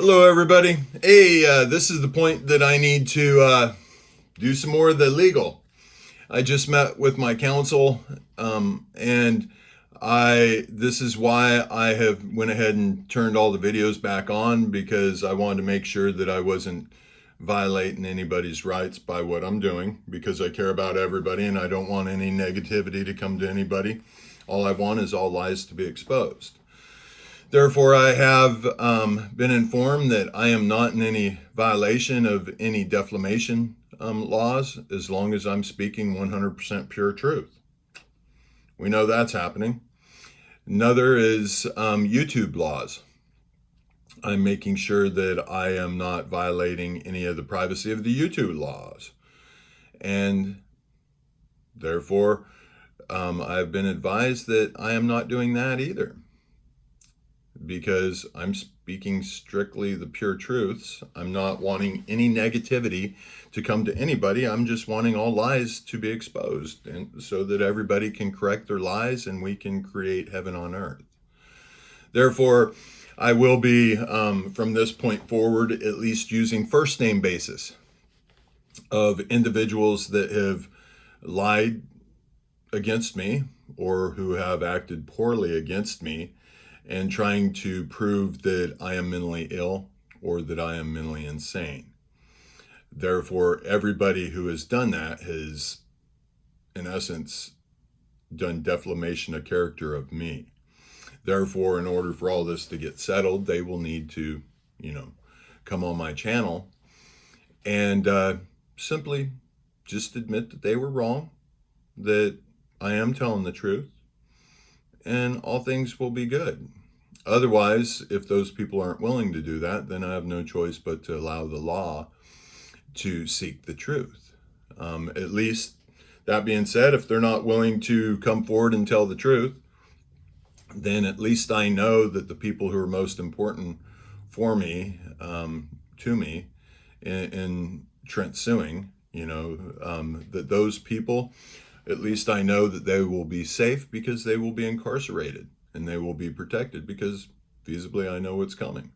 Hello, everybody. Hey, this is the point that I need to do some more of the legal. I just met with my counsel, and this is why I have went ahead and turned all the videos back on, because I wanted to make sure that I wasn't violating anybody's rights by what I'm doing, because I care about everybody and I don't want any negativity to come to anybody. All I want is all lies to be exposed. Therefore, I have been informed that I am not in any violation of any defamation laws, as long as I'm speaking 100% pure truth. We know that's happening. Another is YouTube laws. I'm making sure that I am not violating any of the privacy of the YouTube laws. And therefore, I've been advised that I am not doing that either, because I'm speaking strictly the pure truths. I'm not wanting any negativity to come to anybody. I'm just wanting all lies to be exposed, and so that everybody can correct their lies and we can create heaven on earth. Therefore, I will be, from this point forward, at least using first name basis of individuals that have lied against me or who have acted poorly against me, and trying to prove that I am mentally ill or that I am mentally insane. Therefore, everybody who has done that has, in essence, done defamation of character of me. Therefore, in order for all this to get settled, they will need to, come on my channel and simply just admit that they were wrong, that I am telling the truth, and all things will be good. Otherwise, if those people aren't willing to do that, then I have no choice but to allow the law to seek the truth. At least, that being said, if they're not willing to come forward and tell the truth, then at least I know that the people who are most important for me, to me, in Trent Suing, that those people, at least I know that they will be safe, because they will be incarcerated and they will be protected, because feasibly I know what's coming.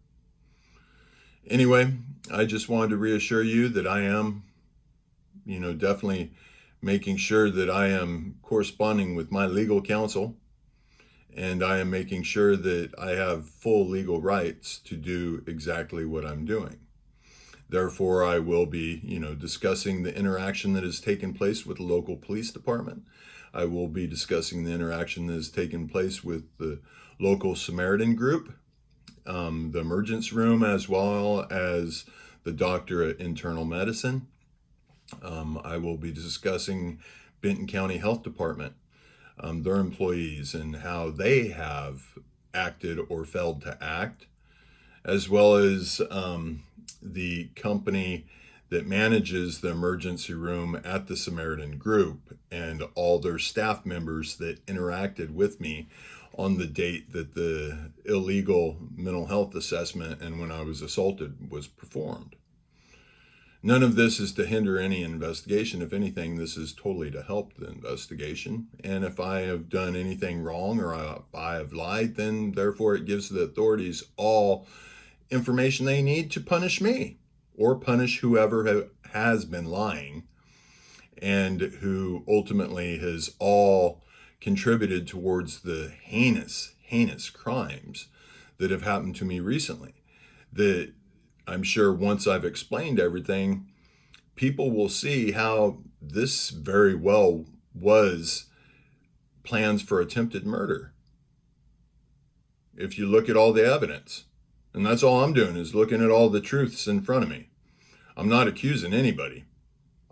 Anyway, I just wanted to reassure you that I am, definitely making sure that I am corresponding with my legal counsel, and I am making sure that I have full legal rights to do exactly what I'm doing. Therefore, I will be, discussing the interaction that has taken place with the local police department. I will be discussing the interaction that has taken place with the local Samaritan group, the emergency room, as well as the doctor at internal medicine. I will be discussing Benton County Health Department, their employees, and how they have acted or failed to act, as well as the company that manages the emergency room at the Samaritan group, and all their staff members that interacted with me on the date that the illegal mental health assessment and when I was assaulted was performed. None of this is to hinder any investigation. If anything, this is totally to help the investigation. And if I have done anything wrong or if I have lied, then therefore it gives the authorities all information they need to punish me, or punish whoever has been lying and who ultimately has all contributed towards the heinous crimes that have happened to me recently. That I'm sure once I've explained everything, people will see how this very well was plans for attempted murder. If you look at all the evidence, and that's all I'm doing, is looking at all the truths in front of me. I'm not accusing anybody.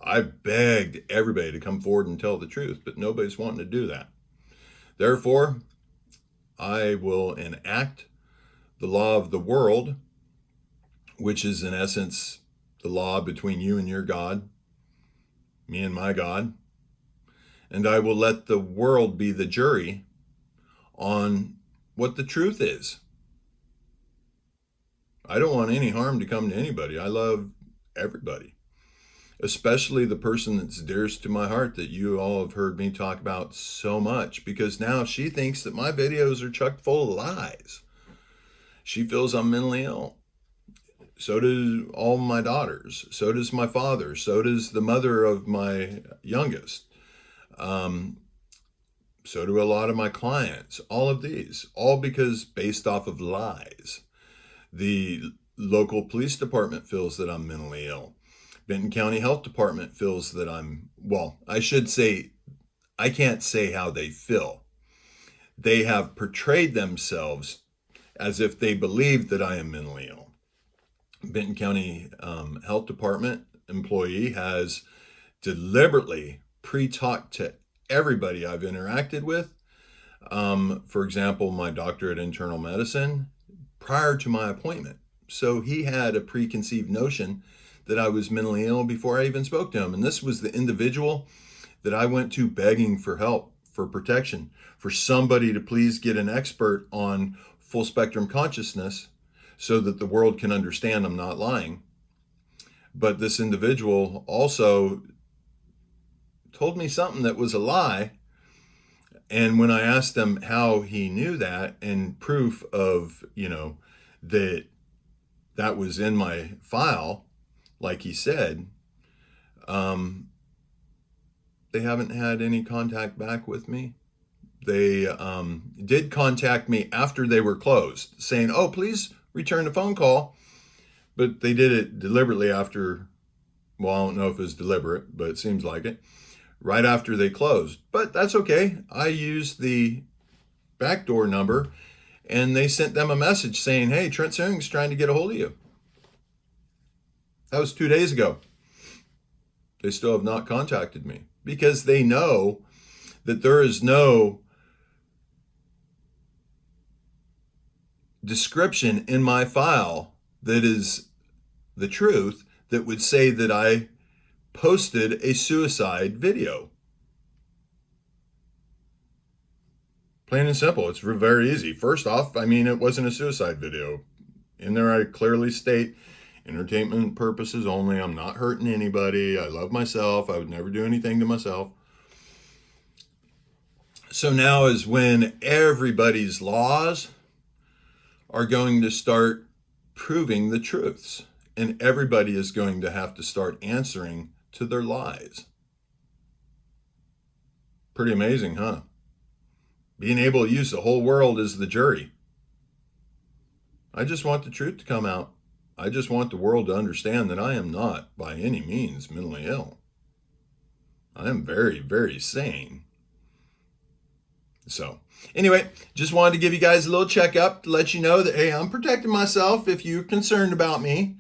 I've begged everybody to come forward and tell the truth, but nobody's wanting to do that. Therefore, I will enact the law of the world, which is in essence the law between you and your God, me and my God, and I will let the world be the jury on what the truth is. I don't want any harm to come to anybody. I love everybody, especially the person that's dearest to my heart that you all have heard me talk about so much, because now she thinks that my videos are chock full of lies. She feels I'm mentally ill. So do all my daughters. So does my father. So does the mother of my youngest. Um, so do a lot of my clients. All of these, all because based off of lies. The local police department feels that I'm mentally ill. Benton County Health Department feels that I should say, I can't say how they feel. They have portrayed themselves as if they believe that I am mentally ill. Benton County Health Department employee has deliberately pre-talked to everybody I've interacted with. For example, my doctorate in internal medicine prior to my appointment. So he had a preconceived notion that I was mentally ill before I even spoke to him. And this was the individual that I went to begging for help, for protection, for somebody to please get an expert on full spectrum consciousness so that the world can understand I'm not lying. But this individual also told me something that was a lie. And when I asked him how he knew that and proof of, that was in my file, like he said, they haven't had any contact back with me. They did contact me after they were closed, saying, "Oh, please return the phone call." But they did it deliberately after, well, I don't know if it was deliberate, but it seems like it, right after they closed. But that's okay. I used the backdoor number, and they sent them a message saying, "Hey, Trent Suing's trying to get a hold of you." That was 2 days ago. They still have not contacted me because they know that there is no description in my file that is the truth that would say that I posted a suicide video. Plain and simple. It's very easy. First off, it wasn't a suicide video. In there, I clearly state entertainment purposes only. I'm not hurting anybody. I love myself. I would never do anything to myself. So now is when everybody's laws are going to start proving the truths, and everybody is going to have to start answering to their lies. Pretty amazing, huh? Being able to use the whole world as the jury. I just want the truth to come out. I just want the world to understand that I am not by any means mentally ill. I am very, very sane. So anyway, just wanted to give you guys a little checkup to let you know that, hey, I'm protecting myself if you're concerned about me.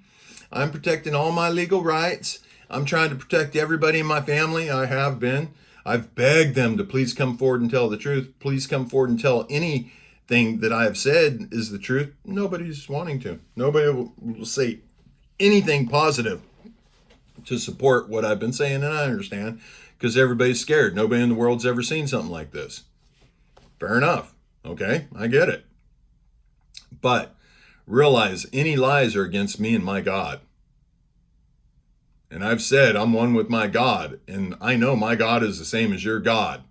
I'm protecting all my legal rights. I'm trying to protect everybody in my family. I have been. I've begged them to please come forward and tell the truth. Please come forward and tell anything that I have said is the truth. Nobody's wanting to. Nobody will say anything positive to support what I've been saying, and I understand because everybody's scared. Nobody in the world's ever seen something like this. Fair enough. Okay, I get it. But realize any lies are against me and my God. And I've said I'm one with my God, and I know my God is the same as your God.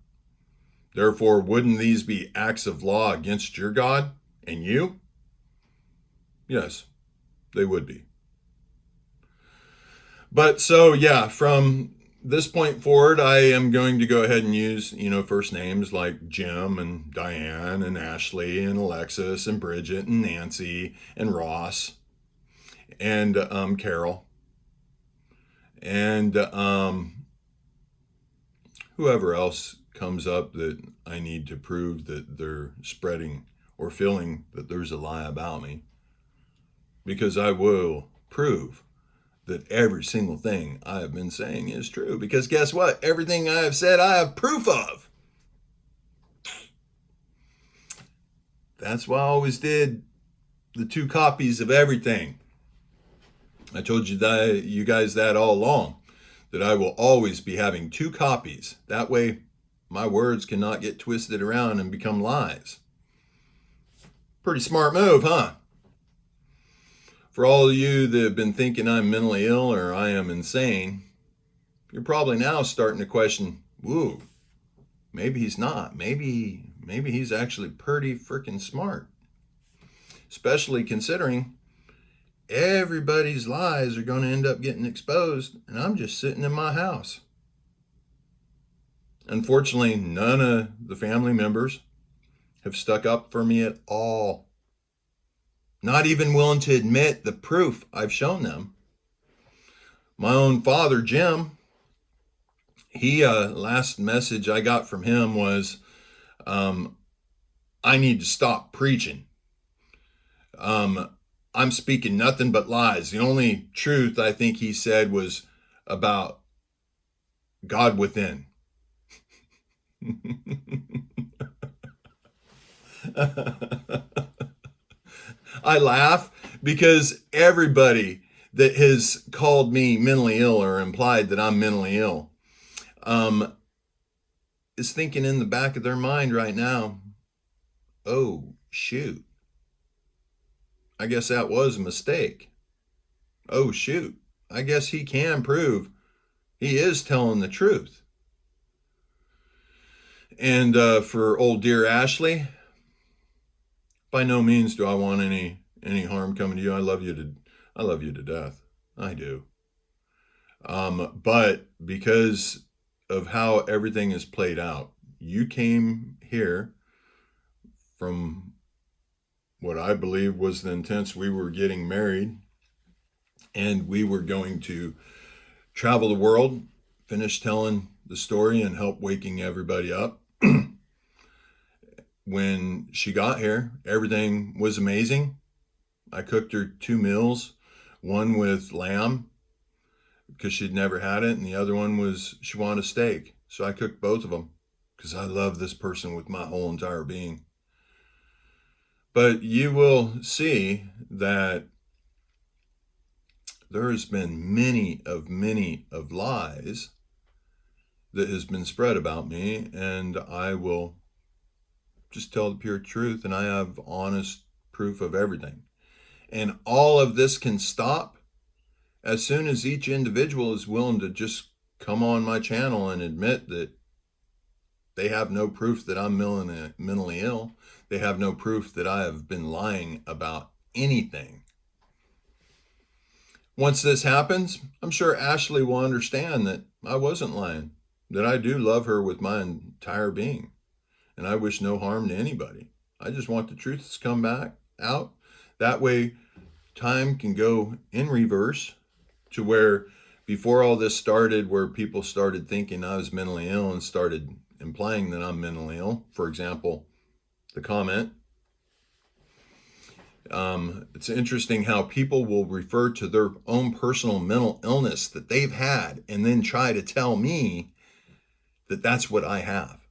Therefore, wouldn't these be acts of law against your God and you? Yes, they would be. But so, yeah, from this point forward, I am going to go ahead and use, first names like Jim and Diane and Ashley and Alexis and Bridget and Nancy and Ross and Carol and whoever else comes up that I need to prove that they're spreading or feeling that there's a lie about me. Because I will prove that every single thing I have been saying is true. Because guess what? Everything I have said, I have proof of. That's why I always did the 2 copies of everything. I told you guys that all along, that I will always be having 2 copies. That way, my words cannot get twisted around and become lies. Pretty smart move, huh? For all of you that have been thinking I'm mentally ill or I am insane, you're probably now starting to question, whoa, maybe he's not. Maybe he's actually pretty freaking smart. Especially considering everybody's lies are going to end up getting exposed, and I'm just sitting in my house. Unfortunately, none of the family members have stuck up for me at all. Not even willing to admit the proof I've shown them. My own father, Jim, he last message I got from him was, I need to stop preaching. I'm speaking nothing but lies. The only truth I think he said was about God within. I laugh because everybody that has called me mentally ill or implied that I'm mentally ill is thinking in the back of their mind right now, oh, shoot. I guess that was a mistake. Oh, shoot. I guess he can prove he is telling the truth. And for old dear Ashley, by no means do I want any harm coming to you. I love you to death. I do. But because of how everything is played out, you came here from what I believe was the intent. We were getting married and we were going to travel the world, finish telling the story and help waking everybody up. When she got here, everything was amazing. I cooked her 2 meals, one with lamb because she'd never had it, and the other one was she wanted a steak. So I cooked both of them because I love this person with my whole entire being. But you will see that there has been many of lies that has been spread about me, and I will just tell the pure truth, and I have honest proof of everything. And all of this can stop as soon as each individual is willing to just come on my channel and admit that they have no proof that I'm mentally ill. They have no proof that I have been lying about anything. Once this happens, I'm sure Ashley will understand that I wasn't lying, that I do love her with my entire being. And I wish no harm to anybody. I just want the truth to come back out. That way, time can go in reverse to where before all this started, where people started thinking I was mentally ill and started implying that I'm mentally ill. For example, the comment. It's interesting how people will refer to their own personal mental illness that they've had and then try to tell me that that's what I have.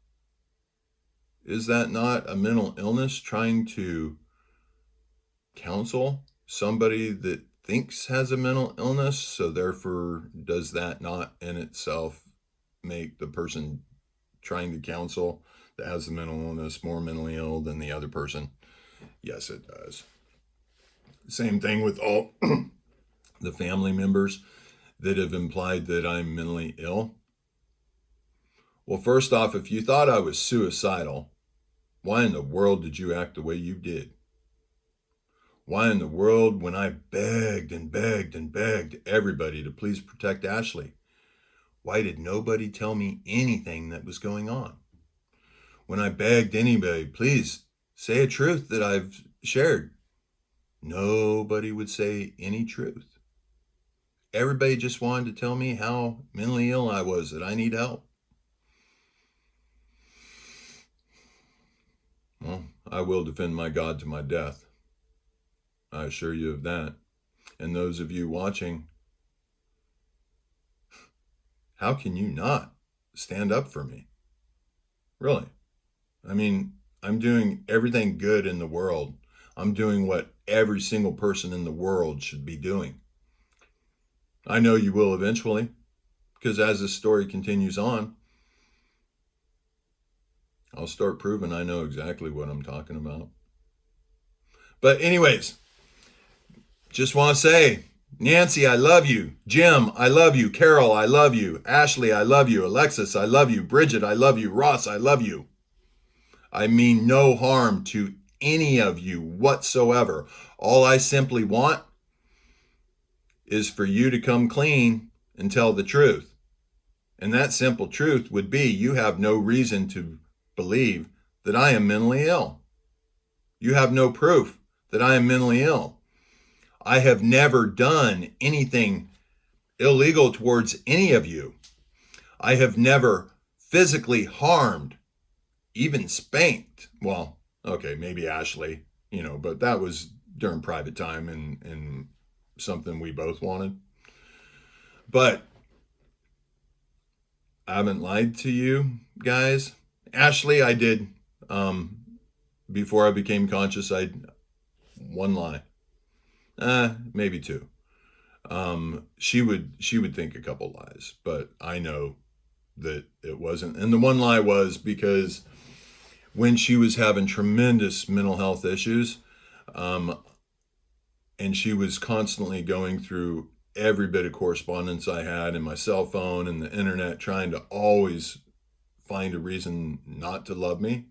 Is that not a mental illness trying to counsel somebody that thinks has a mental illness? So therefore, does that not in itself make the person trying to counsel that has a mental illness more mentally ill than the other person? Yes, it does. Same thing with all the family members that have implied that I'm mentally ill. Well, first off, if you thought I was suicidal, why in the world did you act the way you did? Why in the world, when I begged and begged and begged everybody to please protect Ashley, why did nobody tell me anything that was going on? When I begged anybody, please say a truth that I've shared, nobody would say any truth. Everybody just wanted to tell me how mentally ill I was, that I need help. Well, I will defend my God to my death. I assure you of that. And those of you watching, how can you not stand up for me? Really? I mean, I'm doing everything good in the world. I'm doing what every single person in the world should be doing. I know you will eventually, because as this story continues on, I'll start proving I know exactly what I'm talking about. But anyways, just want to say, Nancy, I love you. Jim, I love you. Carol, I love you. Ashley, I love you. Alexis, I love you. Bridget, I love you. Ross, I love you. I mean no harm to any of you whatsoever. All I simply want is for you to come clean and tell the truth. And that simple truth would be you have no reason to believe that I am mentally ill. You have no proof that I am mentally ill. I have never done anything illegal towards any of you. I have never physically harmed, even spanked. Well, okay, maybe Ashley, but that was during private time and something we both wanted. But I haven't lied to you guys. Ashley, I did. Before I became conscious, one lie. Maybe two. She would think a couple lies, but I know that it wasn't. And the one lie was because when she was having tremendous mental health issues, and she was constantly going through every bit of correspondence I had in my cell phone and the internet, trying to always find a reason not to love me.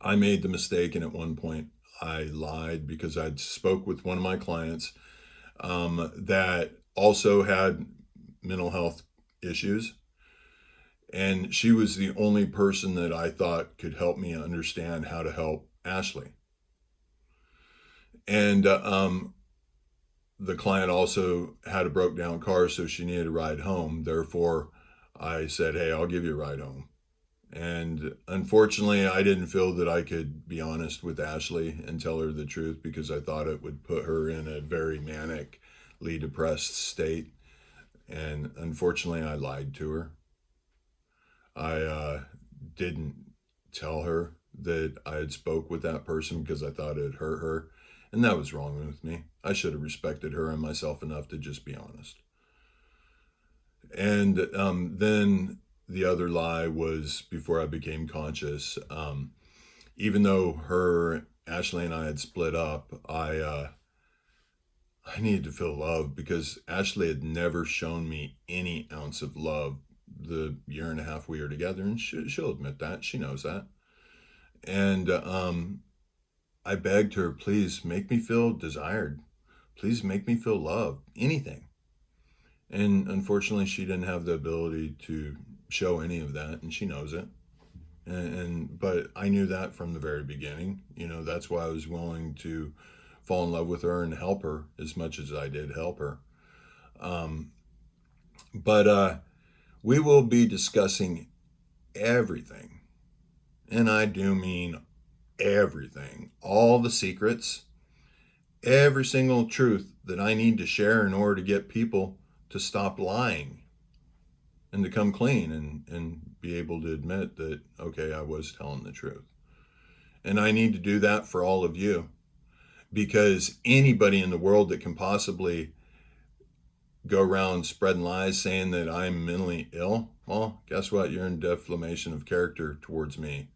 I made the mistake, and at one point I lied because I'd spoke with one of my clients that also had mental health issues. And she was the only person that I thought could help me understand how to help Ashley. And the client also had a broke down car, so she needed a ride home. Therefore, I said, hey, I'll give you a ride home. And unfortunately, I didn't feel that I could be honest with Ashley and tell her the truth because I thought it would put her in a very manically depressed state. And unfortunately, I lied to her. I didn't tell her that I had spoke with that person because I thought it hurt her. And that was wrong with me. I should have respected her and myself enough to just be honest. And then the other lie was before I became conscious. Even though Ashley and I had split up, I needed to feel love because Ashley had never shown me any ounce of love the year and a half we were together, and she'll admit that. She knows that. And I begged her, please make me feel desired. Please make me feel loved. Anything. And unfortunately, she didn't have the ability to show any of that, and she knows it. But I knew that from the very beginning. That's why I was willing to fall in love with her and help her as much as I did help her. But we will be discussing everything. And I do mean everything. All the secrets, every single truth that I need to share in order to get people to stop lying and to come clean and be able to admit that, okay, I was telling the truth. And I need to do that for all of you, because anybody in the world that can possibly go around spreading lies saying that I'm mentally ill, well, guess what? You're in defamation of character towards me,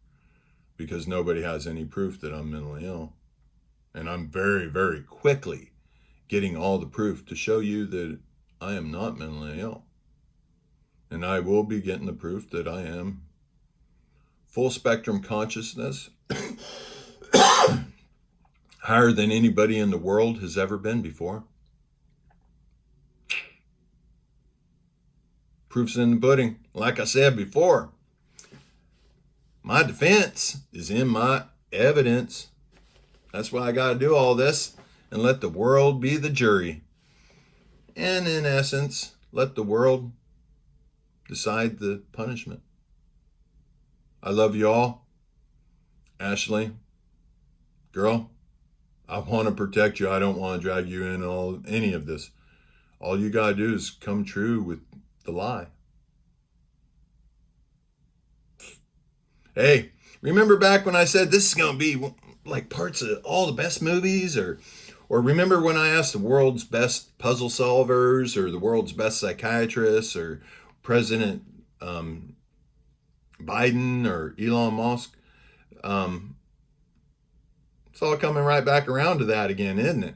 because nobody has any proof that I'm mentally ill. And I'm very, very quickly getting all the proof to show you that I am not mentally ill. And I will be getting the proof that I am full spectrum consciousness, higher than anybody in the world has ever been before. Proof's in the pudding. Like I said before, my defense is in my evidence. That's why I got to do all this and let the world be the jury. And in essence, let the world decide the punishment. I love you all. Ashley, girl, I want to protect you. I don't want to drag you in any of this. All you got to do is come true with the lie. Hey, remember back when I said this is going to be like parts of all the best movies, or remember when I asked the world's best puzzle solvers or the world's best psychiatrists or President Biden or Elon Musk? It's all coming right back around to that again, isn't it?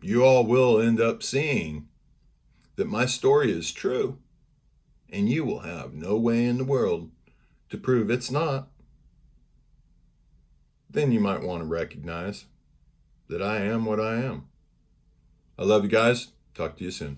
You all will end up seeing that my story is true, and you will have no way in the world to prove it's not. Then you might want to recognize that I am what I am. I love you guys. Talk to you soon.